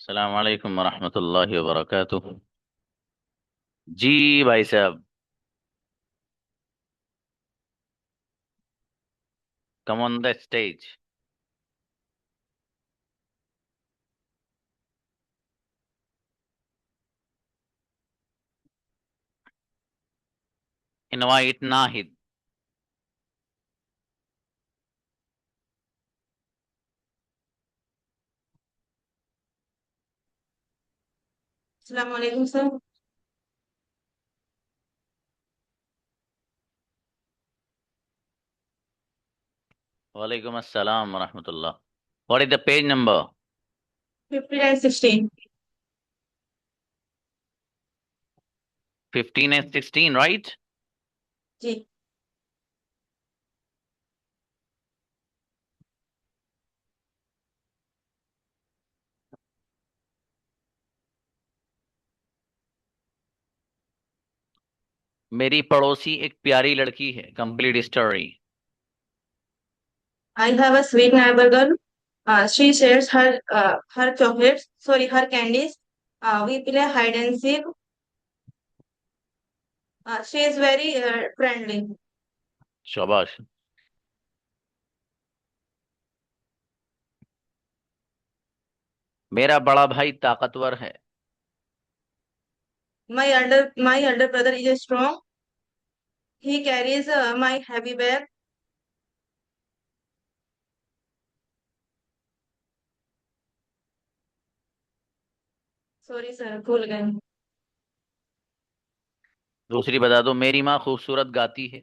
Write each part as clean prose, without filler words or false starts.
अस्सलाम वालेकुम वरहमतुल्लाहि वबरकातुह। जी भाई साहब, come on the stage. Invite Nahid. अस्सलाम वालेकुम सर। वालेकुम अस्सलाम वरहमतुल्लाह। What is the page number? 5916। 15 and 16, right? जी। मेरी पड़ोसी एक प्यारी लड़की है। Complete story. I have a sweet neighbor girl. She shares her chocolates, sorry, her candies. We play hide and seek. She is very friendly. शाबाश। मेरा बड़ा भाई ताकतवर है। My elder brother is strong. He carries my heavy bag. Sorry sir, भूल गए। दूसरी बता दो। मेरी माँ खूबसूरत गाती है।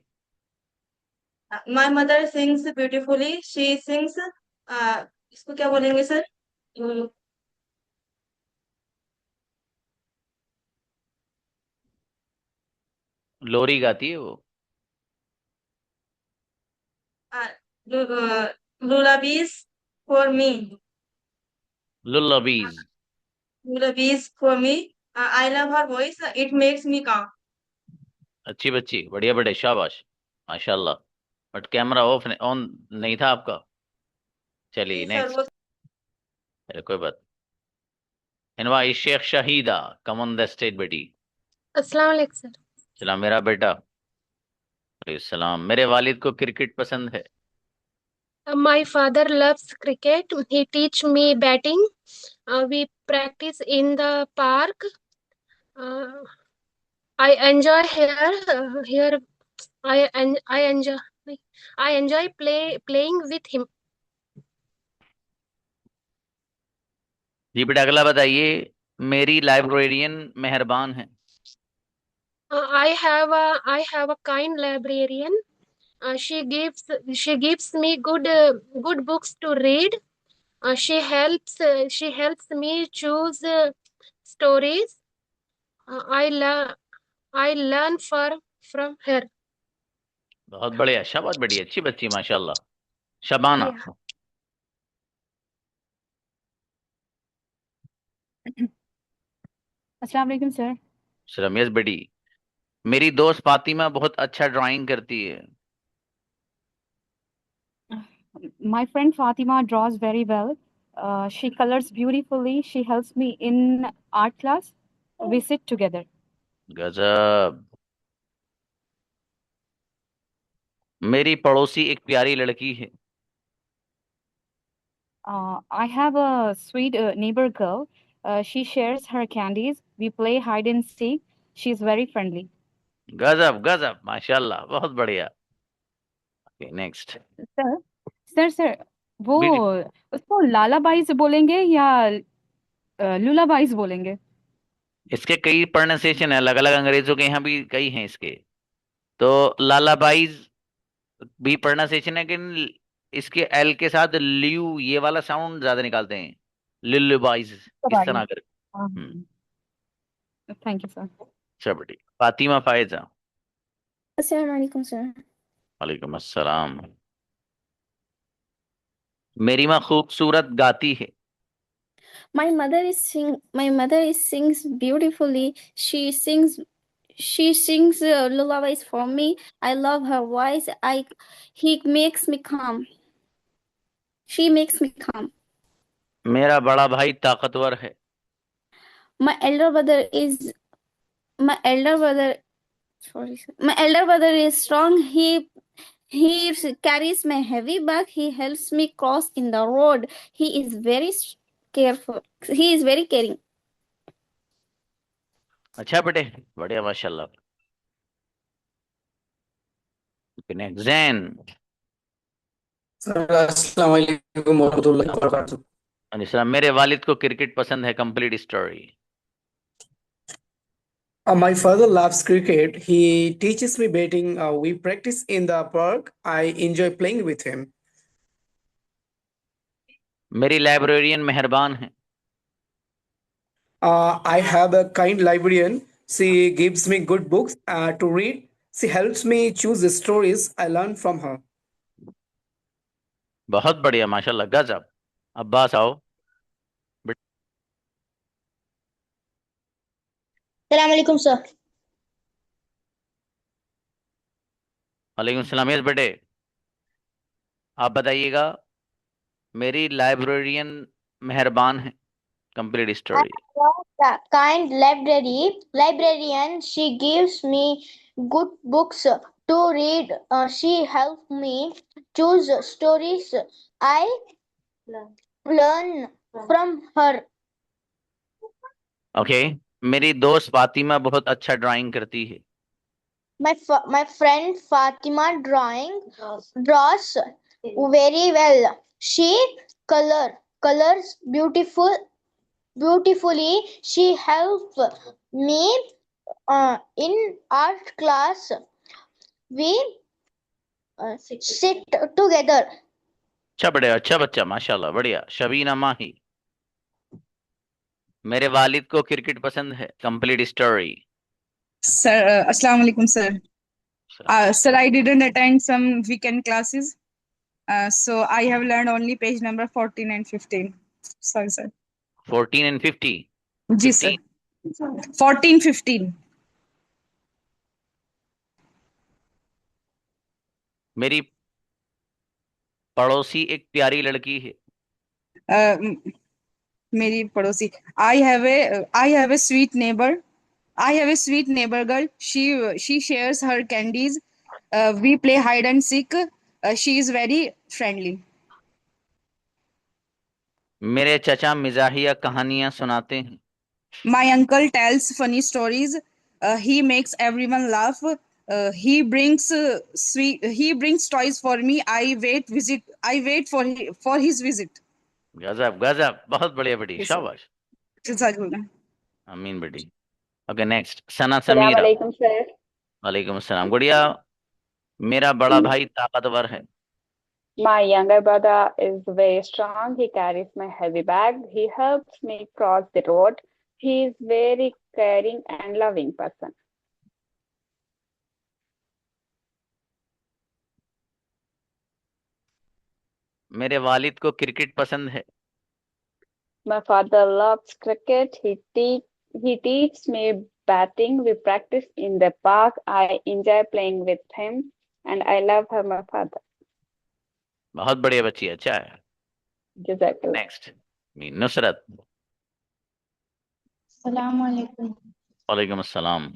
My mother sings beautifully. She sings. इसको क्या बोलेंगे सर? लोरी गाती है वो। Lullabies for me. लुल्लबीज। Lullabies for me. I love her voice. It makes me calm. अच्छी बच्ची, बढ़िया बड़े, शाबाश, माशाल्लाह। बट कैमरा ऑफ ऑन नहीं था आपका। चलिए जी सर वो। नेक्स्ट। चलो कोई बात। Invite Sheikh Shahida. Come on the stage बेटी। अस्सलाम वालेकुम सर। चला मेरा बेटा। सलाम। मेरे वालिद को क्रिकेट पसंद है। My father loves cricket. He teach me batting. We practice in the park. Uh, I enjoy here. Here, I enjoy. I enjoy playing with him. जी बेटा, अगला बताइए। मेरी लाइब्रेरियन मेहरबान है। I have a kind librarian. She gives me good books to read. She helps me choose stories. Uh, I learn I learn from her. बहुत बढ़िया, शाबाश, बड़ी अच्छी बच्ची, माशाल्लाह। शबाना। Yeah. अस्सलाम वालेकुम सर। रमेश बेटी। मेरी दोस्त फातिमा बहुत अच्छा ड्राइंग करती है। My friend Fatima draws very well. She colors beautifully. She helps me in art class. We sit together. गजब। मेरी पड़ोसी एक प्यारी लड़की है। I have a sweet neighbor girl. She shares her candies. We play hide and seek. She's very friendly. गजब गजब, माशाल्लाह, बहुत बढ़िया। Okay next. सर सर वो बेटी, उसको लालाबाई से बोलेंगे या लूलाबाई से बोलेंगे? इसके कई प्रोनाउंसिएशन है, अलग अलग, अंग्रेजों के यहाँ भी कई हैं इसके। तो लालाबाईज भी प्रोनाउंसिएशन है, लेकिन इसके एल के साथ ल्यू ये वाला साउंड ज्यादा निकालते हैं। लिल्लुबाईज। इस लूलाबाई। तरह कर। Thank you sir. अच्छा बेटी। फातिमा फायजा। अस्सलाम वालेकुम सर। वालेकुम अस्सलाम। मेरी माँ खूबसूरत गाती है। My mother is sings beautifully. She sings lullabies for me. I love her voice. I he makes me calm. She makes me calm. मेरा बड़ा भाई ताकतवर है। My elder brother is my elder brother. Sorry, sir. My elder brother is strong. He carries my heavy bag. He helps me cross in the road. He is very careful. He is very caring. अच्छा बेटे, बढ़िया माशाल्लाह। Next Jain. Sir अस्सलाम वालेकुम वरहमतुल्लाहि वबरकातुहू। अनिसलाम, मेरे वालिद को क्रिकेट पसंद है। Complete story. My father loves cricket. He teaches me batting. We practice in the park. I enjoy playing with him. मेरी लाइब्रेरियन मेहरबान है। I have a kind librarian. She gives me good books to read. She helps me choose the stories I learn from her. बहुत बढ़िया माशाल्लाह, गजब। अब्बास आओ। सलाम अलैकुम सर। वालेकुम सलाम। यस बेटे, आप बताइएगा। मेरी लाइब्रेरियन मेहरबान है। Complete story. Kind librarian. She gives me good books to read. She helps me choose stories I learn from her. Okay. मेरी दोस्त फातिमा बहुत अच्छा ड्राइंग करती है। My friend Fatima draws very well. She colors beautifully. She helps me in art class. We sit together. अच्छा बड़े, अच्छा बच्चा माशाल्लाह, बढ़िया। शबीना माही। मेरे वालिद को क्रिकेट पसंद है। Complete story. Sir, Assalamu alaikum, sir. Sir, I didn't attend some weekend classes. So I have learned only page number 14 and 15. Sorry, sir. 14 and 50। जी sir. 14, 15. मेरी पड़ोसी एक प्यारी लड़की है। मेरी पड़ोसी. I have a sweet neighbor. I have a sweet neighbor girl. She shares her candies. We play hide and seek. She is very friendly. मेरे चचा मिजाहिया कहानियां सुनाते हैं। My uncle tells funny stories. He makes everyone laugh. He brings toys for me. I wait for his visit. गजब गजब, बहुत बढ़िया बेटी, Yes, sir. शाबाश। Jazakallah. अमीन बेटी। ओके नेक्स्ट, सना सलाम समीरा। अलैकुम सर। वालेकुम अस्सलाम। गुड़िया, मेरा बड़ा भाई ताकतवर है। My younger brother is very strong. He carries my heavy bag. He helps me cross the road. He is very caring and loving person. मेरे वालिद को क्रिकेट पसंद है। My father loves cricket. He teaches me batting. We practice in the park. I enjoy playing with him, and I love her, my father. बहुत बढ़िया बच्ची, अच्छा है। Jazakallah. नेक्स्ट, नुसरत। सलाम अलैकुम। वालेकुम अस्सलाम।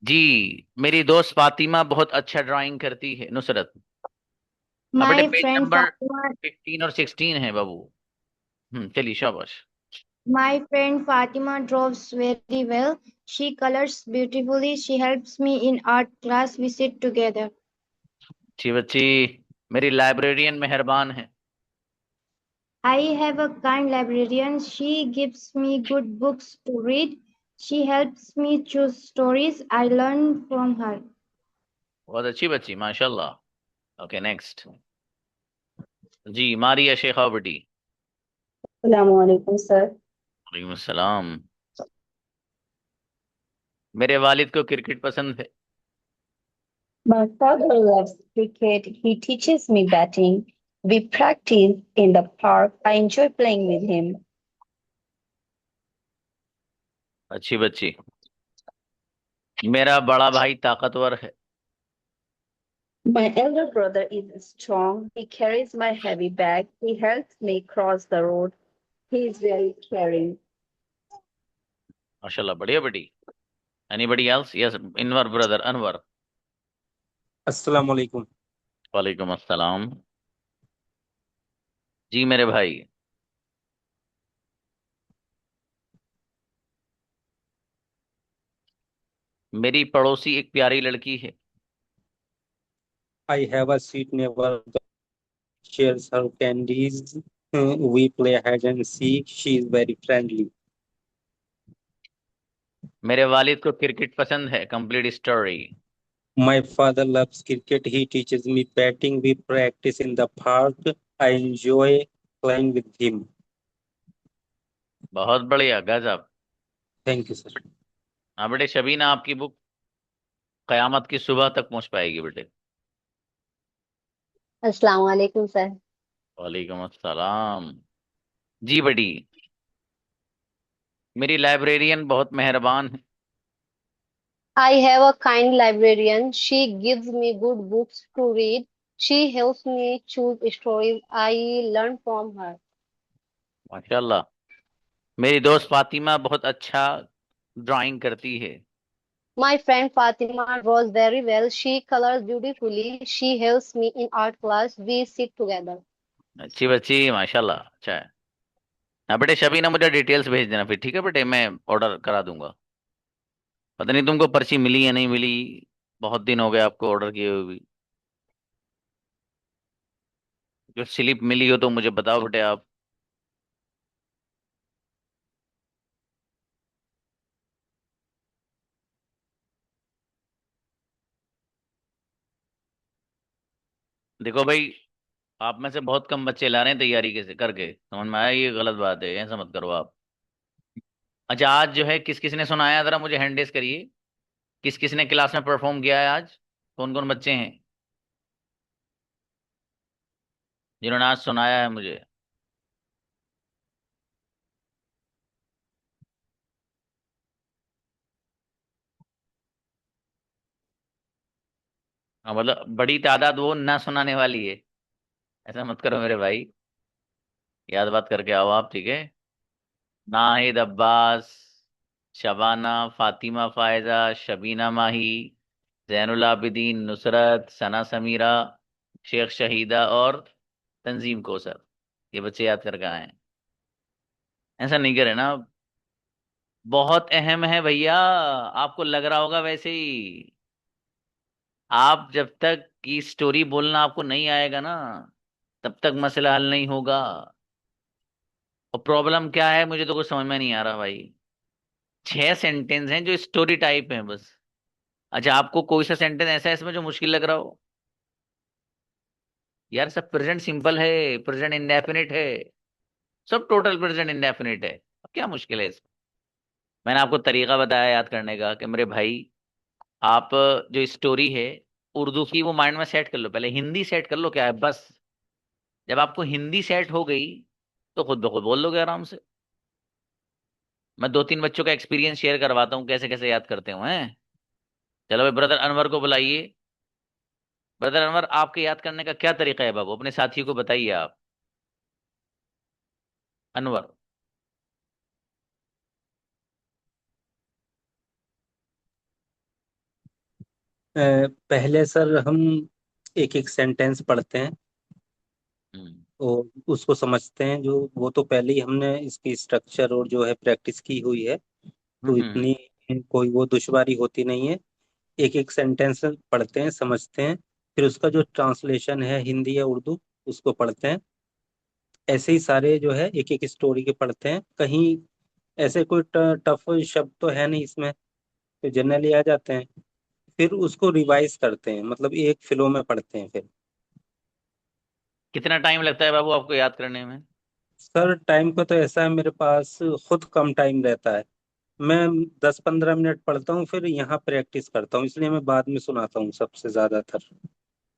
जी, मेरी दोस्त फातिमा बहुत अच्छा ड्राइंग करती है। नुसरत। अब बेटे My page friend number Fatima, 15 और 16 है बाबू। चलिए शाबाश। my friend Fatima draws very well. She colors beautifully. She helps me in art class. We sit together. अच्छी बच्ची। मेरी लाइब्रेरियन मेहरबान है। I have a kind librarian. She gives me good books to read. She helps me choose stories. I learn from her. बहुत अच्छी बच्ची माशाल्लाह। Okay next, जी मारिया शेखा बेटी। Assalamu alaikum, sir. वालेकुम अस्सलाम। मेरे वालिद को क्रिकेट पसंद है। My father loves cricket. He teaches me batting. We practice in the park. I enjoy playing with him. अच्छी बच्ची। मेरा बड़ा भाई ताकतवर है। My elder brother is strong. He carries my heavy bag. He helps me cross the road. He is very caring. माशाल्लाह, बढ़िया बेटी। Anybody else? यस, इनवर ब्रदर अनवर। अस्सलाम वालेकुम। वालेकुम अस्सलाम। जी मेरे भाई। मेरी पड़ोसी एक प्यारी लड़की है। I have a sweet neighbor that shares her candies. We play hide and seek. She is very friendly. मेरे वालिद को क्रिकेट पसंद है। Complete story. My father loves cricket. He teaches me batting. We practice in the park. I enjoy playing with him. बहुत बढ़िया, गजब। Thank you, sir. हाँ बेटे, शबीना आपकी बुक कयामत की सुबह तक पहुंच पाएगी बेटे। अस्सलाम वालेकुम सर। वालेकुम अस्सलाम। जी बेटी। मेरी लाइब्रेरियन बहुत मेहरबान है। I have a kind librarian. She gives me good books to read. She helps me choose stories. I learn from her. माशाल्लाह। मेरी दोस्त फातिमा बहुत अच्छा ड्राइंग करती है। My friend Fatima draws very well. She colors beautifully. She helps me in art class. We sit together. अच्छी बच्ची, माशाल्लाह, अच्छा है। हाँ बेटे, शबीना मुझे डिटेल्स भेज देना फिर, ठीक है बेटे? मैं ऑर्डर करा दूंगा। पता नहीं तुमको पर्ची मिली या नहीं मिली, बहुत दिन हो गए आपको ऑर्डर किए हुए भी। जो स्लिप मिली हो तो मुझे बताओ बेटे आप। देखो भाई, आप में से बहुत कम बच्चे ला रहे हैं तैयारी के से करके, समझ में आया? ये गलत बात है, ऐसा मत करो आप। अच्छा, आज जो है किस किस ने सुनाया, जरा मुझे हैंड रेस करिए। किस किस ने क्लास में परफॉर्म किया है आज? कौन कौन बच्चे हैं जिन्होंने आज सुनाया है मुझे? हाँ, मतलब बड़ी तादाद वो ना सुनाने वाली है। ऐसा मत करो मेरे भाई, याद बात करके आओ आप, ठीक है? नाहिद अब्बास, शबाना, फातिमा फायजा, शबीना माही, जैनुल आबिदीन, नुसरत, सना समीरा, शेख शहीदा और तंजीम कोसर। ये बच्चे याद करके आए हैं। ऐसा नहीं करे ना, बहुत अहम है भैया। आपको लग रहा होगा वैसे ही। आप जब तक की स्टोरी बोलना आपको नहीं आएगा ना, तब तक मसला हल नहीं होगा। और प्रॉब्लम क्या है मुझे तो कुछ समझ में नहीं आ रहा भाई। 6 सेंटेंस हैं जो स्टोरी टाइप हैं बस। अच्छा, आपको कोई सा सेंटेंस ऐसा है इसमें जो मुश्किल लग रहा हो? यार सब प्रेजेंट सिंपल है, प्रेजेंट इंडेफिनिट है, सब टोटल प्रेजेंट इंडेफिनिट है। अब क्या मुश्किल है इसमें? मैंने आपको तरीका बताया याद करने का कि मेरे भाई, आप जो स्टोरी है उर्दू की वो माइंड में सेट कर लो, पहले हिंदी सेट कर लो क्या है बस। जब आपको हिंदी सेट हो गई तो खुद ब खुद बोल लोगे आराम से। मैं 2-3 बच्चों का एक्सपीरियंस शेयर करवाता हूँ कैसे कैसे याद करते हुए हैं। चलो भाई, ब्रदर अनवर को बुलाइए। ब्रदर अनवर, आपके याद करने का क्या तरीका है बाबू? अपने साथियों को बताइए आप। अनवर। पहले सर हम एक एक सेंटेंस पढ़ते हैं और उसको समझते हैं। जो वो तो पहले ही हमने इसकी स्ट्रक्चर और जो है प्रैक्टिस की हुई है, तो इतनी कोई वो दुश्वारी होती नहीं है। एक एक सेंटेंस पढ़ते हैं, समझते हैं, फिर उसका जो ट्रांसलेशन है हिंदी या उर्दू उसको पढ़ते हैं। ऐसे ही सारे जो है एक एक स्टोरी के पढ़ते हैं। कहीं ऐसे कोई टफ शब्द तो है नहीं इसमें, तो जनरली आ जाते हैं। फिर उसको रिवाइज करते हैं, मतलब एक फ्लो में पढ़ते हैं फिर। कितना टाइम लगता है बाबू आपको याद करने में? सर टाइम का तो ऐसा है, मेरे पास खुद कम टाइम रहता है, मैं 10-15 मिनट पढ़ता हूँ, फिर यहाँ प्रैक्टिस करता हूँ, इसलिए मैं बाद में सुनाता हूँ सबसे ज्यादातर।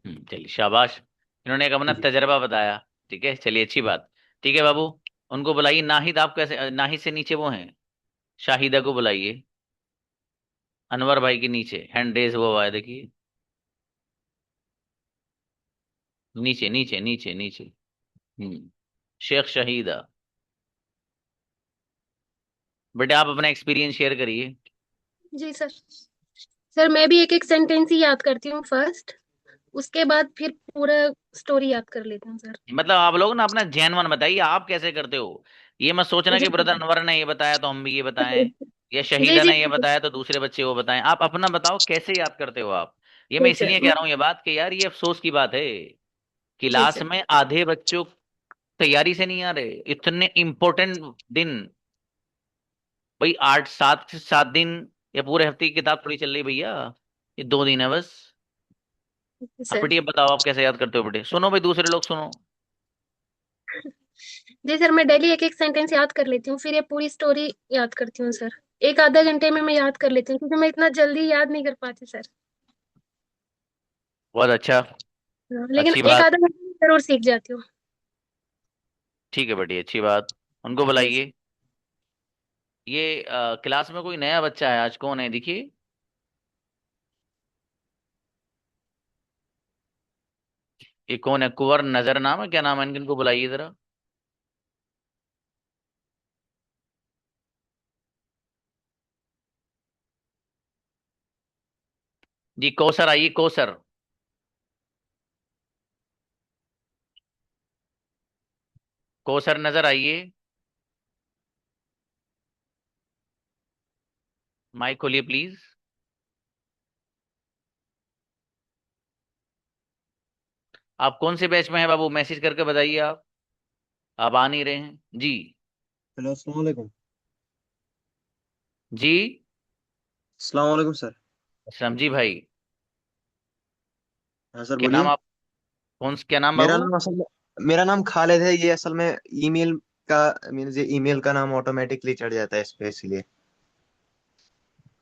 चलिए शाबाश, इन्होंने एक अपना जी। तजर्बा बताया। ठीक है, चलिए अच्छी बात। ठीक है बाबू, उनको बुलाइए। नाहिद, आप कैसे, नाहिद से नीचे वो हैं, शाहिदा को बुलाइए। अनवर भाई के नीचे हैंड रेज हुआ हुआ है, देखिए। नीचे नीचे नीचे नीचे। शेख शाहिदा, बेटा आप अपना एक्सपीरियंस शेयर करिए। जी सर। सर मैं भी एक एक सेंटेंस ही याद करती हूँ फर्स्ट, उसके बाद फिर पूरा स्टोरी याद कर लेती हूँ सर। मतलब आप लोग ना अपना जैनवन बताइए, आप कैसे करते हो। ये मत सोचना जी कि ब्रदर अनवर ने ये बताया तो हम भी ये बताएं, या जी शहीदा जी ने ये बताया तो दूसरे बच्चे वो बताएं। आप अपना बताओ कैसे याद करते हो आप। ये मैं ठीक है इसलिए कह रहा हूँ ये बात कि यार ये अफसोस की बात है, जी क्लास सर। में आधे बच्चों तैयारी से नहीं आ रहे। इतने इंपॉर्टेंट दिन, भाई 8 7 7 दिन या पूरे हफ्ते की किताब थोड़ी चल रही भैया, ये 2 दिन है बस। अब सर बेटी अब बताओ आप कैसे याद करते हो। बेटे सुनो भाई, दूसरे लोग सुनो। जी सर, मैं डेली एक एक सेंटेंस याद कर लेती हूँ, फिर ये पूरी स्टोरी याद करती हूँ सर। एक आधा घंटे में मैं याद कर लेती हूँ, क्योंकि मैं इतना जल्दी याद नहीं कर पाती सर। बहुत अच्छा, हाँ, लेकिन अच्छी एक बात। आधा घंटे में जरूर सीख जाती हूँ। ठीक है बेटी, अच्छी बात। उनको जी सर। बुलाइए। ये क्लास में कोई नया बच्चा है आज, कौन है देखिए। ये कौन है, कुंवर नजर नाम है, क्या नाम है इनको, बुलाइए जरा। जी कौसर आइए, कौसर। कौसर नजर आइए, माइक खोलिए प्लीज। आप कौन से बैच में हैं बाबू, मैसेज करके बताइए आप आ नहीं रहे हैं जी। हेलो, अस्सलाम वालेकुम। जी अस्सलाम वालेकुम सर। समझी भाई। हाँ सर, क्या नाम बोलिए। आप, क्या नाम बाबू। मेरा नाम खालिद है। ये असल में ईमेल का मीन्स ये ईमेल का नाम ऑटोमेटिकली चढ़ जाता है इस पे, इसलिए।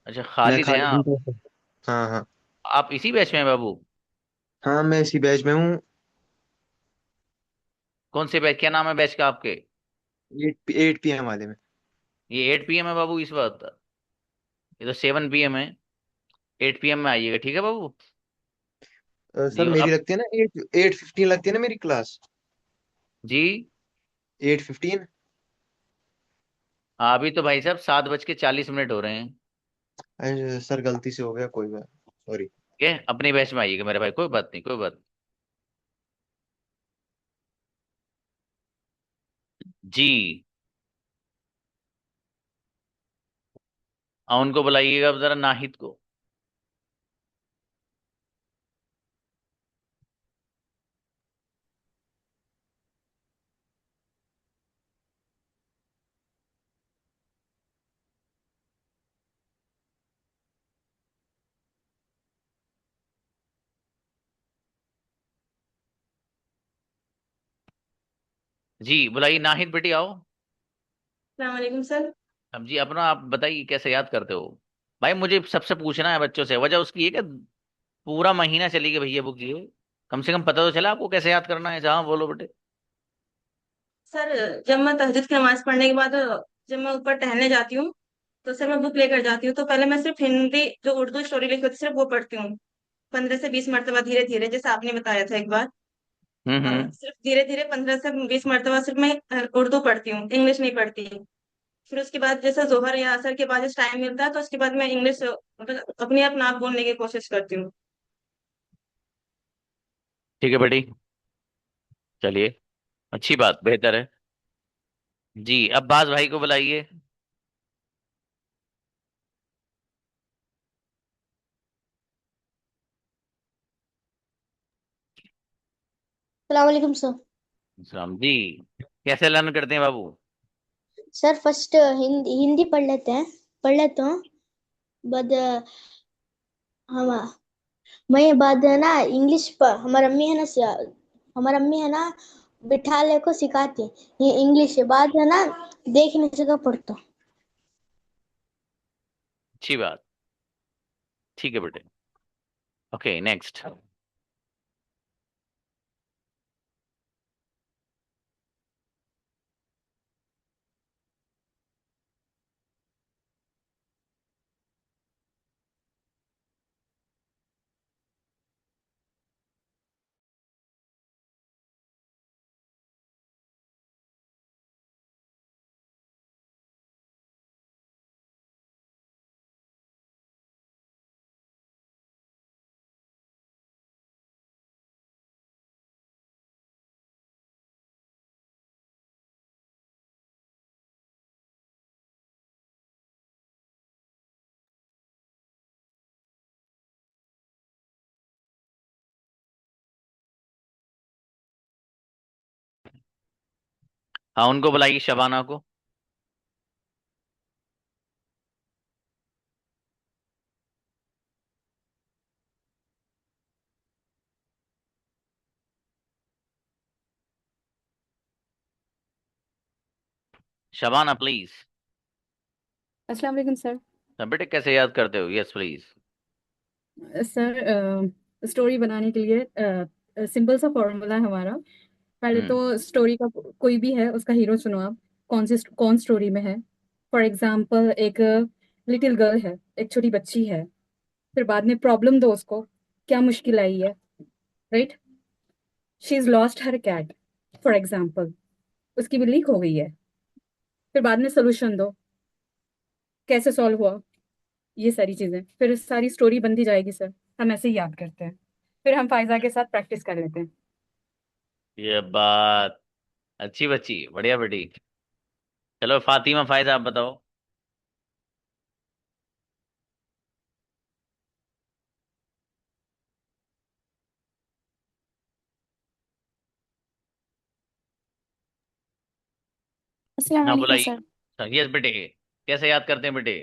अच्छा मैं खालिद हैं खालिद हूँ आप। हाँ हाँ। आप इसी बैच में हैं बाबू। हाँ, मैं इसी बैच में हूँ। कौन से बैच, क्या नाम है बैच का आपके। 8 PM वाले में। ये 8 PM है बाबू इस वक्त, ये तो 7 PM है। 8 PM में आइएगा, ठीक है बाबू। जी सर, और मेरी आप। लगती है ना 8:15 लगती है ना मेरी क्लास। जी 8:15। अभी तो भाई साहब 7:40 हो रहे हैं। सर, गलती से हो गया, कोई बात, सॉरी। ठीक है, अपने बैच में आइएगा मेरे भाई, कोई बात नहीं, कोई बात नहीं। जी उनको बुलाइएगा अब जरा, नाहिद को। जी बुलाइए नाहिद, बेटी आओ। अस्सलाम वालेकुम सर। अब जी अपना आप बताइए कैसे याद करते हो। भाई मुझे सबसे पूछना है बच्चों से, वजह उसकी है कि पूरा महीना चली गई भैया बुक ये, कम से कम पता तो चला आपको कैसे याद करना है। जहाँ बोलो बेटे। सर जब मैं तहज्जुद की नमाज पढ़ने के बाद जब मैं ऊपर टहलने जाती हूँ, तो सर मैं बुक लेकर जाती हूँ। तो पहले मैं सिर्फ हिंदी जो उर्दू स्टोरी लिखी होती है सिर्फ वो पढ़ती हूँ, 15 से 20 मरतबा धीरे धीरे, जैसे आपने बताया था एक बार। हम्म। सिर्फ धीरे धीरे 15 से 20 मरतबा सिर्फ मैं उर्दू पढ़ती हूँ, इंग्लिश नहीं पढ़ती। फिर उसके बाद जैसे जोहर या असर के बाद जैसे टाइम मिलता है तो उसके बाद मैं इंग्लिश मतलब अपने आप ना बोलने की कोशिश करती हूँ। ठीक है बेटी, चलिए अच्छी बात, बेहतर है। जी अब्बास भाई को बुलाइए। अस्सलाम वालेकुम सर। सलाम जी। कैसे लर्न करते हैं बाबू। सर फर्स्ट हिंदी हिंदी पढ़ लेते हूँ। बाद हम मैं बाद है ना इंग्लिश पर हमारी अम्मी है ना बिठा ले को सिखाती। ये इंग्लिश है, बाद है ना देखने से का पढ़ता हूँ। अच्छी बात। ठीक है बेटे। Okay next. हाँ उनको बुलाइए, शबाना को। शबाना प्लीज। अस्सलाम वालेकुम सर। बेटे कैसे याद करते हो? Yes please. सर स्टोरी बनाने के लिए सिंपल सा फॉर्मूला है हमारा। पहले तो स्टोरी का कोई भी है उसका हीरो चुनो आप, कौन स्टोरी में है। फॉर एग्जाम्पल एक लिटिल गर्ल है, एक छोटी बच्ची है। फिर बाद में प्रॉब्लम दो उसको, क्या मुश्किल आई है, right. She is lost her cat for example, उसकी बिल्ली खो गई है। फिर बाद में सोल्यूशन दो, कैसे सॉल्व हुआ, ये सारी चीजें। फिर सारी स्टोरी बनती जाएगी सर। हम ऐसे ही याद करते हैं, फिर हम फायजा के साथ प्रैक्टिस कर लेते हैं। ये बात अच्छी बच्ची, बढ़िया बेटी। चलो फातिमा फायजा आप बताओ। अस्सलाम हाँ वालेकुम सर। बुलाइए। यस बेटे, कैसे याद करते हैं बेटे?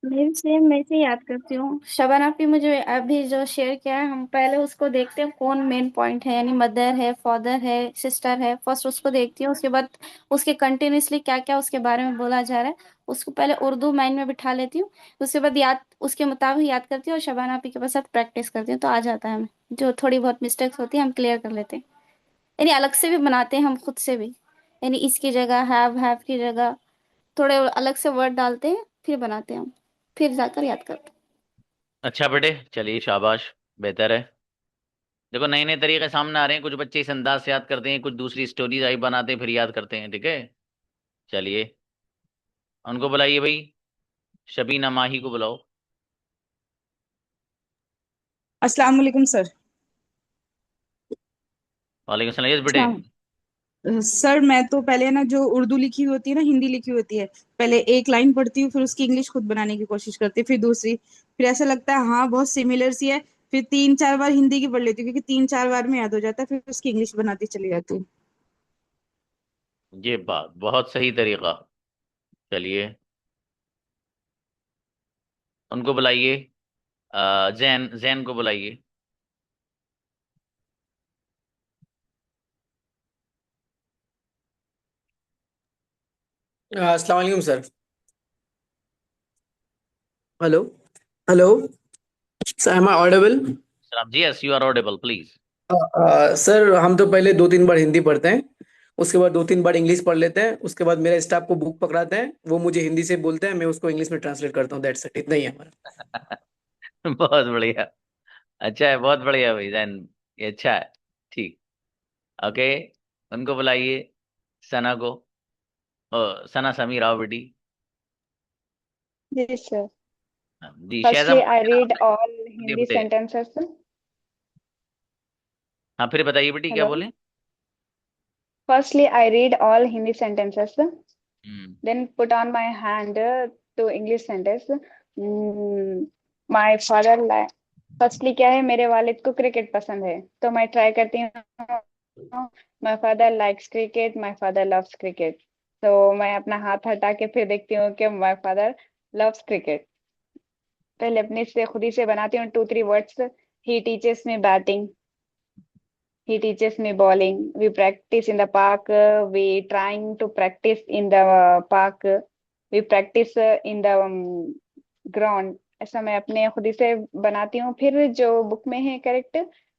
मैं सेम मैं से याद करती हूँ। शबाना भी मुझे अभी जो शेयर किया है, हम पहले उसको देखते हैं कौन मेन पॉइंट है, यानी मदर है, फादर है, सिस्टर है। फर्स्ट उसको देखती हूँ, उसके बाद उसके कंटिन्यूसली क्या क्या उसके बारे में बोला जा रहा है उसको पहले उर्दू माइंड में बिठा लेती हूँ। उसके बाद याद उसके मुताबिक याद करती हूँ और शबाना आपी के साथ प्रैक्टिस करती हूँ, तो आ जाता है हमें। जो थोड़ी बहुत मिस्टेक्स होती है हम क्लियर कर लेते हैं। यानी अलग से भी बनाते हैं हम खुद से भी, यानी इसकी जगह हैव की जगह थोड़े अलग से वर्ड डालते हैं, फिर बनाते हैं हम, फिर जाकर याद करते हैं। अच्छा बेटे चलिए शाबाश, बेहतर है। देखो नए नए तरीके सामने आ रहे हैं, कुछ बच्चे इस अंदाज से याद करते हैं, कुछ दूसरी स्टोरीज आई बनाते हैं फिर याद करते हैं, ठीक है। चलिए उनको बुलाइए भाई, शबीना माही को बुलाओ। अस्सलाम वालेकुम सर। वालेकुम सलाम। यस बेटे। अस्सलाम। सर मैं तो पहले ना जो उर्दू लिखी हुई होती है ना, हिंदी लिखी हुई होती है, पहले एक लाइन पढ़ती हूँ, फिर उसकी इंग्लिश खुद बनाने की कोशिश करती हूँ, फिर दूसरी, फिर ऐसा लगता है हाँ बहुत सिमिलर सी है, फिर 3-4 बार हिंदी की पढ़ लेती हूँ क्योंकि 3-4 बार में याद हो जाता है, फिर उसकी इंग्लिश बनाती चली जाती हूँ। ये बात बहुत सही तरीका। चलिए उनको बुलाइए, जैन जैन को बुलाइए। अस्सलाम वालेकुम sir. Hello. Hello sir, am I audible? सलाम जी, yes you are audible please. Sir हम तो पहले 2-3 बार हिंदी पढ़ते हैं, उसके बाद 2-3 बार इंग्लिश पढ़ लेते हैं, उसके बाद मेरा स्टाफ को बुक पकड़ाते हैं, वो मुझे हिंदी से बोलते हैं, मैं उसको इंग्लिश में ट्रांसलेट करता हूँ, दैट्स इट, इतना ही है हमारा। बहुत बढ़िया। अच्छा है, बहुत बढ़िया भाई जैन, ये अच्छा है। ठीक। ओके उनको बुलाइए, सना को। सना समीर आओ बेटी। Yes, sir. Ji शहजा Firstly, I Mubarak, read आपने all कर दिया Hindi बेटे। sentences. हाँ फिर बताइए बेटी क्या Hello. बोले? Firstly, I read all Hindi sentences, hmm. then put on my hand to English sentence. Mm, my father like firstly क्या है, मेरे वालिद को क्रिकेट पसंद है, तो मैं ट्राई करती हूँ my father likes cricket, my father loves cricket. तो मैं अपना हाथ हटा के फिर देखती हूँ कि माय फादर लव्स क्रिकेट। पहले अपने से खुद ही से बनाती हूँ 2-3 words. He teaches me batting, he teaches me bowling, we practice in the park, we trying to practice in the park, we practice in the ground, ऐसा मैं अपने खुद ही से बनाती हूँ। फिर जो बुक में है करेक्ट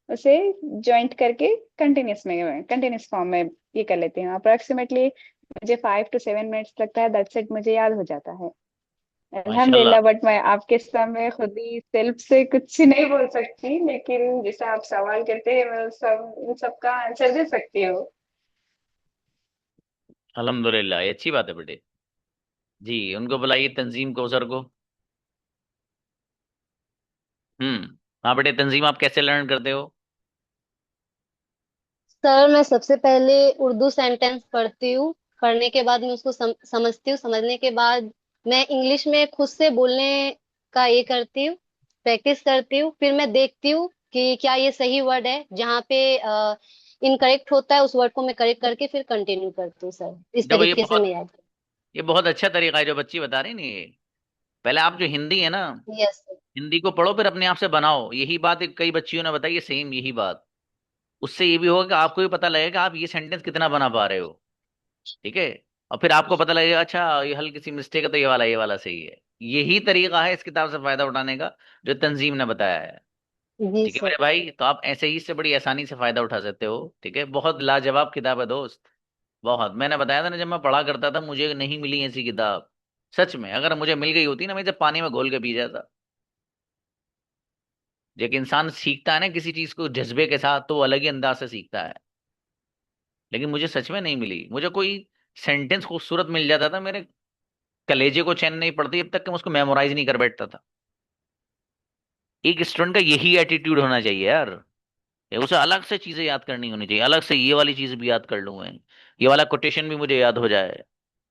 उसे जॉइंट करके कंटिन्यूस फॉर्म में ये कर लेती हूँ। अप्रोक्सीमेटली मुझे 5 to 7 मिनट्स लगता है, दैट्स इट, मुझे याद हो जाता है माशाल्लाह। अल्हम्दुलिल्लाह। बट मैं आपके सामने खुद ही सेल्फ से कुछ नहीं बोल सकती, लेकिन जैसे आप सवाल करते हैं मैं उन सबका आंसर दे सकती हूँ। अल्हम्दुलिल्लाह, ये अच्छी बात है बेटे। जी, उनको बुलाइए तंजीम को, सर को। हाँ बेटे, तंजीम आप कैसे लर्न करते हो? सर मैं सबसे पहले उर्दू सेंटेंस पढ़ती हूँ। पढ़ने के बाद मैं उसको समझती हूँ। समझने के बाद मैं इंग्लिश में खुद से बोलने का ये करती हूँ, प्रैक्टिस करती हूँ। फिर मैं देखती हूँ कि क्या ये सही वर्ड है, जहाँ पे इनकरेक्ट होता है उस वर्ड को मैं करेक्ट करके फिर कंटिन्यू करती हूँ। सर इस देखो, तरीके से मैं याद ये बहुत अच्छा तरीका है जो बच्ची बता रही नहीं। ये पहले आप जो हिंदी है ना, यस सर। हिंदी को पढ़ो, फिर अपने आप से बनाओ। यही बात कई बच्चियों ने बताई है, सेम यही बात। उससे ये भी होगा कि आपको भी पता लगेगा आप ये सेंटेंस कितना बना पा रहे हो। ठीक है। और फिर आपको पता लगेगा, अच्छा ये हल्की सी मिस्टेक है तो ये वाला सही है। यही तरीका है इस किताब से फायदा उठाने का, जो तंजीम ने बताया है। जी ठीक है सर। मेरे भाई, तो आप ऐसे ही इससे बड़ी आसानी से फायदा उठा सकते हो। ठीक है, बहुत लाजवाब किताब है दोस्त। बहुत, मैंने बताया था ना, जब मैं पढ़ा करता था मुझे नहीं मिली ऐसी किताब। सच में, अगर मुझे मिल गई होती ना, मैं जब पानी में घोल के पी जाता। जब इंसान सीखता है ना किसी चीज को जज्बे के साथ, तो वो अलग ही अंदाज से सीखता है। लेकिन मुझे सच में नहीं मिली। मुझे कोई सेंटेंस खूबसूरत मिल जाता था, मेरे कलेजे को चैन नहीं पड़ती अब तक कि मैं उसको मेमोराइज नहीं कर बैठता था। एक स्टूडेंट का यही एटीट्यूड होना चाहिए यार। ये उसे अलग से चीजें याद करनी होनी चाहिए, अलग से ये वाली चीज भी याद कर लूँ मैं, ये वाला कोटेशन भी मुझे याद हो जाए,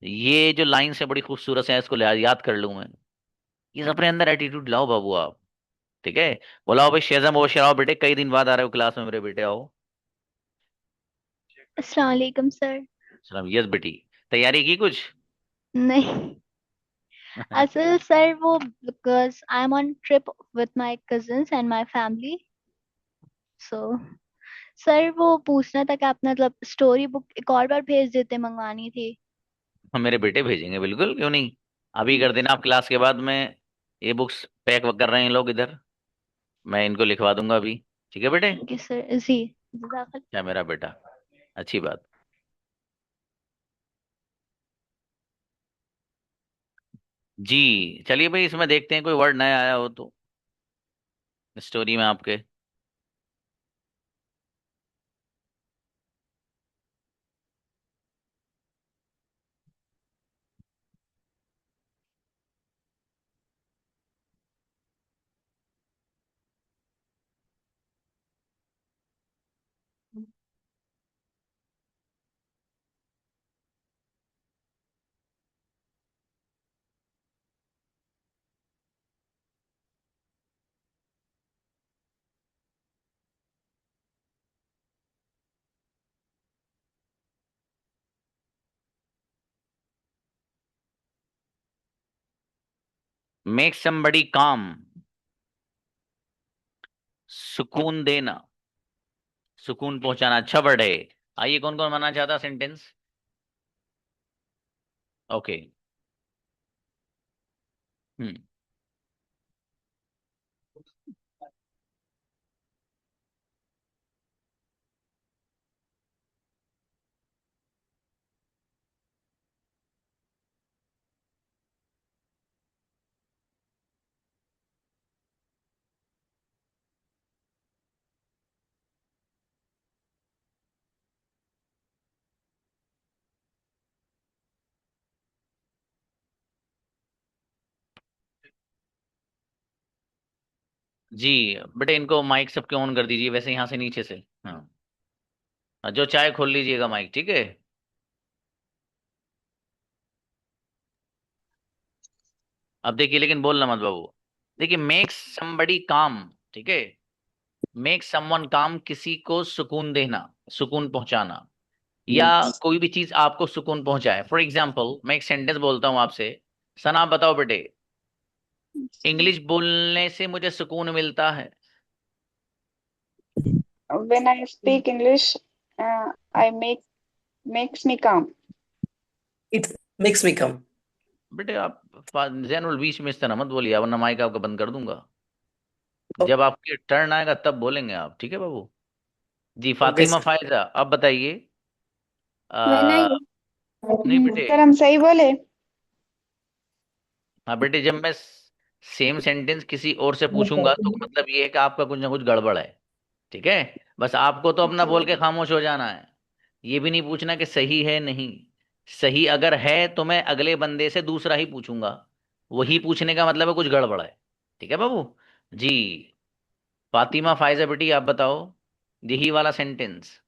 ये जो लाइन से बड़ी खूबसूरत है इसको याद कर लूँ मैं। ये अपने अंदर एटीट्यूड लाओ बाबू आप। ठीक है। बोलाओ भाई शेजम वो आओ बेटे, कई दिन बाद आ रहे हो क्लास में मेरे बेटे, आओ। अस्सलाम वालेकुम सर। सलाम, यस बेटी। तैयारी की कुछ? नहीं, असल सर वो because I am on trip with my cousins and my family, so sir वो पूछना था कि आप मतलब स्टोरी बुक एक और बार भेज देते, मंगवानी थी। हम मेरे बेटे भेजेंगे, बिल्कुल, क्यों नहीं। अभी कर देना आप क्लास के बाद में। ये बुक्स पैक कर रहे हैं लोग इधर, मैं इनको लिखवा दूंगा अभी। ठीक है बेटे। Thank you sir. जी जज़ाकल्लाह। क्या मेरा बेटा, अच्छी बात। जी, चलिए भाई, इसमें देखते हैं कोई वर्ड नया आया हो तो स्टोरी में आपके। मेक समबडी काम, सुकून देना, सुकून पहुंचाना, अच्छा वर्ड है। आइए, कौन कौन बनाना चाहता सेंटेंस? ओके। हम्म। जी बेटे, इनको माइक सबके ऑन कर दीजिए, वैसे यहाँ से नीचे से। हाँ, जो चाहे खोल लीजिएगा माइक, ठीक है। अब देखिए, लेकिन बोलना मत बाबू। देखिए, मेक समबडी काम, ठीक है। मेक समवन काम, किसी को सुकून देना, सुकून पहुंचाना, या कोई भी चीज आपको सुकून पहुंचाए। फॉर एग्जाम्पल, मैं एक सेंटेंस बोलता हूं आपसे। सना, आप बताओ बेटे, इंग्लिश बोलने से मुझे सुकून मिलता है। When I speak English, I makes me calm. It makes me come. बेटे आप जैनुल बीच में इस तरह मत बोलिए, वरना माइक आपका बंद कर दूंगा। जब आपकी टर्न आएगा तब बोलेंगे आप, ठीक है बाबू जी। Okay Fatima sir. फायजा अब बताइए। When I नहीं बेटे, सर हम सही बोले? हाँ बेटे, जब मैं सेम सेंटेंस किसी और से पूछूंगा तो मतलब ये है कि आपका कुछ ना कुछ गड़बड़ है, ठीक है। बस आपको तो अपना बोल के खामोश हो जाना है, ये भी नहीं पूछना कि सही है नहीं। सही अगर है तो मैं अगले बंदे से दूसरा ही पूछूंगा, वही पूछने का मतलब है कुछ गड़बड़ है, ठीक है बाबू जी। फातिमा फायजा बेटी आप बताओ यही वाला sentence.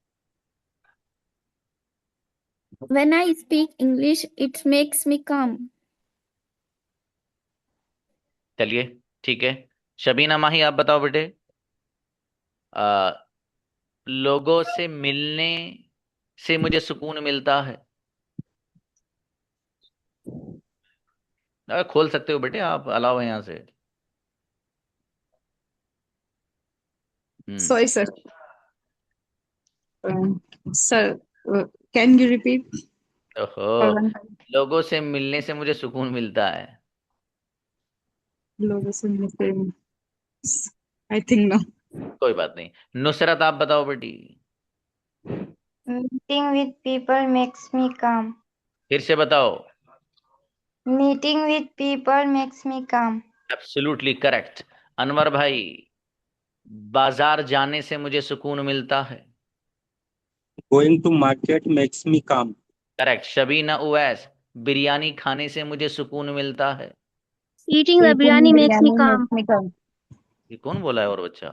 when I speak English, it makes me calm. चलिए ठीक है। शबीना माही आप बताओ बेटे। आ, लोगों से मिलने से मुझे सुकून मिलता है। खोल सकते हो बेटे आप, अलाउ है यहाँ से। हम्म। Sorry, sir. Sir, can you repeat for ओहो, one time? लोगों से मिलने से मुझे सुकून मिलता है। लोगों से मिलते हैं। I think no. कोई बात नहीं। नुसरत आप बताओ बेटी। Meeting with people makes me calm. फिर से बताओ। Meeting with people makes me calm. Absolutely correct. Anwar भाई, बाजार जाने से मुझे सुकून मिलता है। Going to market makes me calm. Correct. Shabina Uwais, biryani खाने से मुझे सुकून मिलता है। Eating the Eating biryani makes me biryani calm. makes me calm. ये कौन बोला है और बच्चा?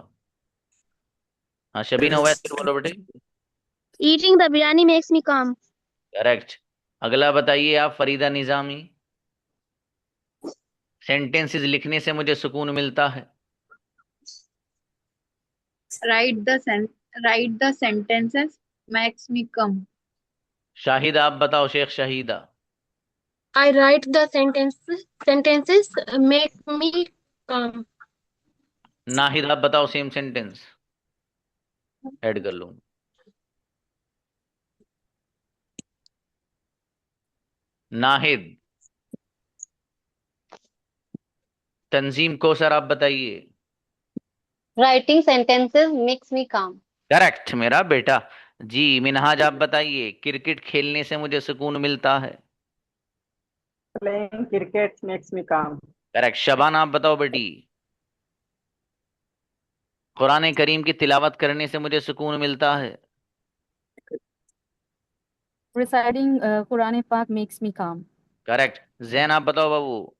हाँ शबीना उवैस, फिर बोलो बेटे। Eating the biryani makes me calm. Correct. अगला बताइए आप, फरीदा निजामी। सेंटेंसेस लिखने से मुझे सुकून मिलता है। Write the sentences makes me calm. Shahida आप बताओ, Sheikh Shahida. I write the sentences make me calm. Nahid आप बताओ सेम सेंटेंस, ऐड कर लूँ। नाहिद। तंजीम को सर आप बताइए। Writing sentences makes me calm. Correct मेरा बेटा जी। मिनहाज आप बताइए, क्रिकेट खेलने से मुझे सुकून मिलता है। Playing cricket makes me calm. Correct. Shabana आप बताओ बेटी। कुरान करीम की तिलावत करने से मुझे सुकून मिलता है। Reciting Quran Pak makes me calm. Correct. Jain आप बताओ बाबू।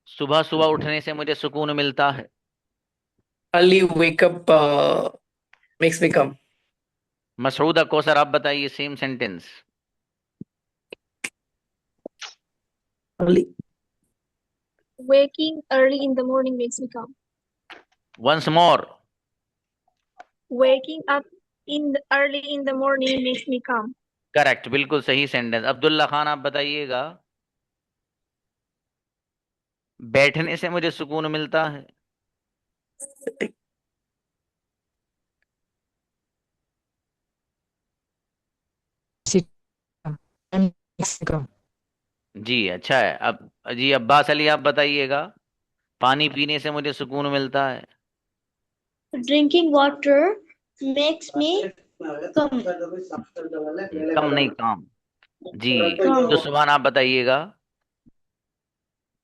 सुबह सुबह उठने से मुझे सुकून मिलता है। Early wake up makes me calm. मसऊदा Kausar आप बताइए same sentence. Early. Waking early in the morning makes me calm. Once more. Waking up early in the morning makes me calm. Correct, बिल्कुल सही सेंटेंस। अब्दुल्ला खान आप बताइएगा। बैठने से मुझे सुकून मिलता है। जी अच्छा है। अब जी अब्बास अली आप बताइएगा। पानी पीने से मुझे सुकून मिलता है। Drinking water makes me calm. कम नहीं, काम जी। Calm. तो सुभान आप बताइएगा।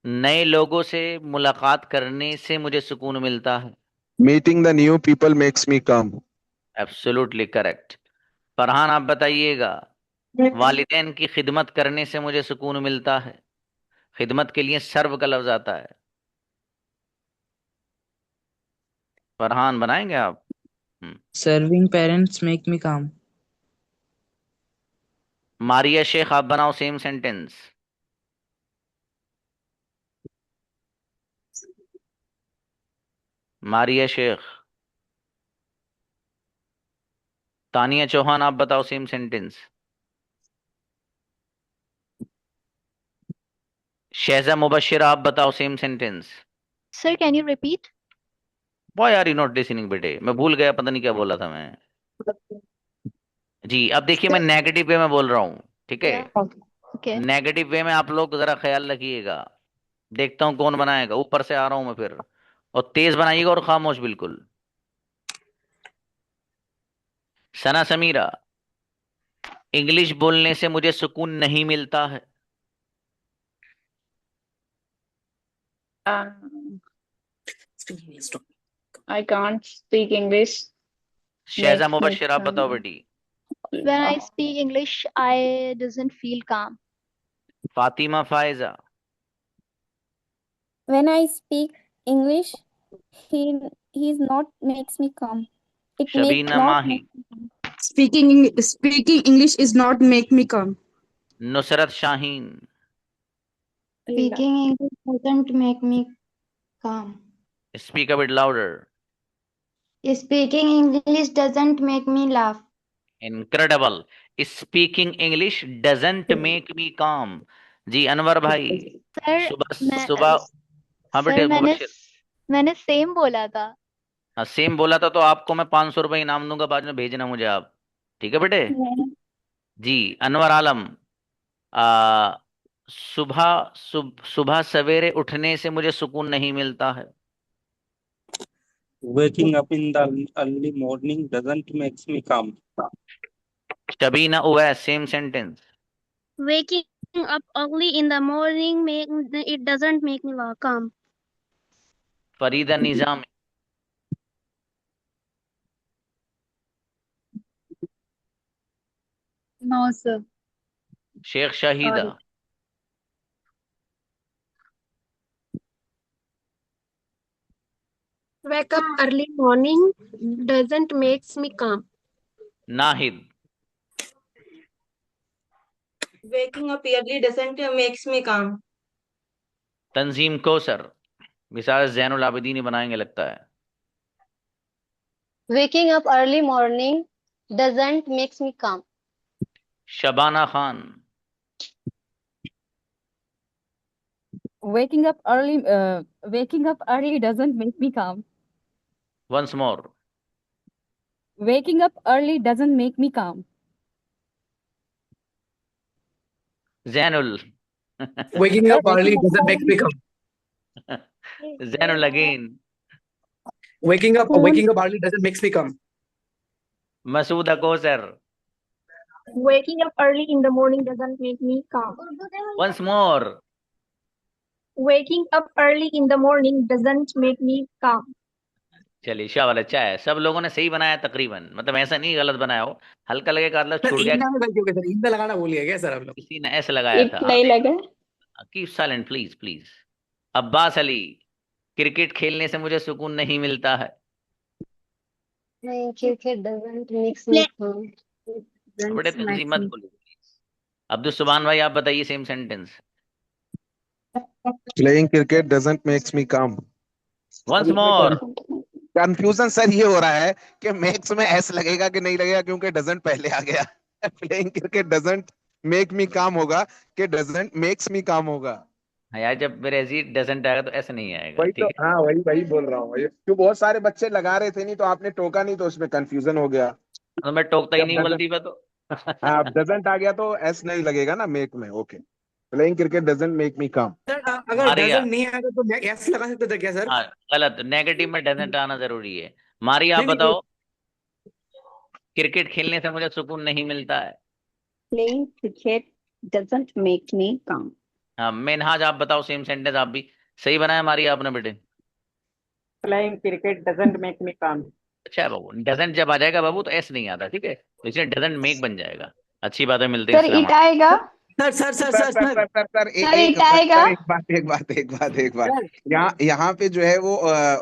नए लोगों से मुलाकात करने से मुझे सुकून मिलता है। Meeting the new people makes me calm. Absolutely correct. Farhan आप बताइएगा। वालिदैन की खिदमत करने से मुझे सुकून मिलता है। खिदमत के लिए सर्व का लफ्ज आता है। फरहान बनाएंगे आप? Serving parents make me calm. Maria Sheikh आप बनाओ सेम सेंटेंस। मारिया शेख। तानिया चौहान आप बताओ सेम सेंटेंस। शहजा मुबशिर आप बताओ same sentence. Sir, can you repeat? Why are you not listening बेटे? मैं भूल गया, पता नहीं क्या बोला था मैं। जी अब देखिए, मैं नेगेटिव वे में बोल रहा हूँ, ठीक है। Yeah. Okay. नेगेटिव वे में आप लोग जरा ख्याल रखिएगा। देखता हूं कौन बनाएगा, ऊपर से आ रहा हूं मैं फिर। और तेज बनाइएगा और खामोश बिल्कुल। सना समीरा, इंग्लिश बोलने से मुझे सुकून नहीं मिलता है। I can't speak English. शहजा Makes me Mubashshir, आप बताओ calm. बेटी। When I speak English, I doesn't feel calm. Fatima Faiza. When I speak English, he he's not makes me calm. It make Shabina not Mahi. make me calm. Speaking English is not make me calm. Nusrat Shaheen. Speaking English doesn't make me calm. Speak a bit louder. Speaking English doesn't make me laugh. Incredible. Speaking English doesn't make me काम। जी अनवर भाई। Sir सुबह मैं सुबह। हाँ sir बेटे मुबश्शिर। मैंने same बोला था। हाँ सेम बोला था तो आपको मैं 500 रुपये इनाम दूंगा, बाद में भेजना मुझे आप। ठीक है बेटे। जी अनवर आलम। आ सुबह सवेरे उठने से मुझे सुकून नहीं मिलता है। Waking up in the early morning doesn't makes me calm. Shabina Uwais, same sentence. Waking up early in the morning it doesn't make me calm. Farida Nizam. No, sir. Sheikh Shahida. Sorry. Wake up early morning doesn't makes me calm. Nahid. Waking up early doesn't makes me calm. Tanzeem Kausar. Misal Zainul Abidin ही बनाएंगे लगता है। Waking up early morning doesn't makes me calm. Shabana Khan. Waking up early doesn't make me calm. Once more. Waking up early doesn't make me calm. Zainul. Waking Sir, up early doesn't make me calm. Zainul again. Waking up early doesn't makes me calm. Masooda Kausar. Waking up early in the morning doesn't make me calm. Once more. Waking up early in the morning doesn't make me calm. चलिए शाबाश, अच्छा है। सब लोगों ने सही बनाया तकरीबन, मतलब ऐसा नहीं गलत बनाया हो। हल्का लगेगा मतलब सर छूट गया। ईंदा में गलती हो गई सर, ईंदा लगाना भूल गया क्या सर आप लोग? किसी ने ऐसे लगाया था। नहीं लगा। Keep silent please please. Abbas Ali, cricket खेलने से मुझे सुकून नहीं मिलता है। Cricket doesn't makes me calm. बड़े तंजीम मत बोलिए प्लीज। अब्दुल सुभान भाई आप बताइए same sentence. Playing cricket doesn't makes me calm. Once more. Confusion sir ये हो रहा है कि मैक्स में एस लगेगा कि नहीं लगेगा, क्योंकि डजंट पहले आ गया। Playing cricket doesn't make me काम होगा कि डजंट मेक्स मी काम होगा? हाँ यार, जब मेरे अजीज डजंट आएगा तो ऐसे नहीं आएगा, वही तो, ठीक है। हाँ वही वही बोल रहा हूँ, क्यों बहुत सारे बच्चे लगा रहे थे, नहीं तो आपने टोका नहीं तो उसमें कंफ्यूजन हो गया। तो मैं टोकता ही जब नहीं डजंट, गलती पे तो। हाँ डजंट आ गया तो एस नहीं लगेगा ना मेक में। Okay, playing cricket doesn't make me काम। सर अगर मारिया। डजन नहीं आएगा तो यस लगा सकते थे क्या सर? हाँ गलत, नेगेटिव में डजंट आना जरूरी है। मारिया आप नहीं नहीं, बताओ। क्रिकेट खेलने से मुझे सुकून नहीं मिलता है। Playing cricket doesn't make me calm. हाँ मिनहाज आप बताओ सेम सेंटेंस, आप भी सही बनाया मारिया आपने बेटे। Playing cricket doesn't make me calm. अच्छा है बाबू, डजंट जब आ जाएगा बाबू तो एस नहीं आता, ठीक है, तो इसलिए डजंट मेक बन जाएगा। अच्छी बात है, मिलते हैं सर इस्लाम। इट आएगा। Sir sir sir sir sir sir sir sir sir sir sir एक इट आएगा। सर एक बात। यहाँ पे जो है वो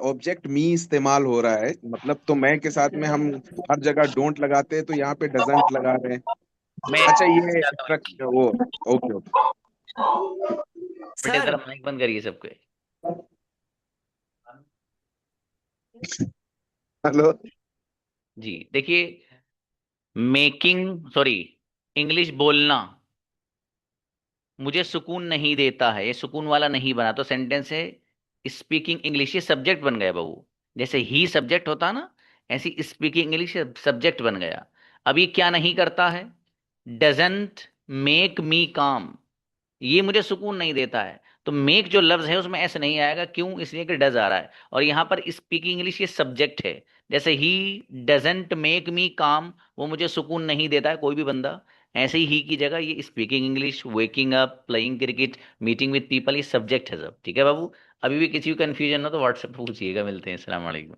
ऑब्जेक्ट मी इस्तेमाल हो रहा है, मतलब तो मैं के साथ में हम हर जगह डोंट लगाते हैं, तो यहाँ पे डजंट लगा रहे हैं। मैं अच्छा ये जाता हूँ एक मिनट। वो, ओके ओके। बेटे सर जरा माइक बंद करिए सबके। हेलो। जी देखिए, मेकिंग सॉरी इंग्लिश बोलना मुझे सुकून नहीं देता है, ये सुकून वाला नहीं बना तो सेंटेंस है स्पीकिंग इंग्लिश, ये सब्जेक्ट बन गया बाबू। जैसे ही सब्जेक्ट होता ना, ऐसी स्पीकिंग इंग्लिश सब्जेक्ट बन गया। अब ये क्या नहीं करता है, डजंट मेक मी काम। ये मुझे सुकून नहीं देता है। तो मेक जो लफ्ज है उसमें एस नहीं आएगा, क्यों? इसलिए कि डज आ रहा है, और यहाँ पर स्पीकिंग इंग्लिश ये सब्जेक्ट है। जैसे ही डजेंट मेक मी काम, वो मुझे सुकून नहीं देता है कोई भी बंदा, ऐसे ही की जगह ये speaking English, waking up, playing cricket, meeting with people, ये सब्जेक्ट है सब। ठीक है बाबू, अभी भी किसी को कंफ्यूजन हो तो व्हाट्सएप पे पूछिएगा। मिलते हैं, अस्सलाम वालेकुम।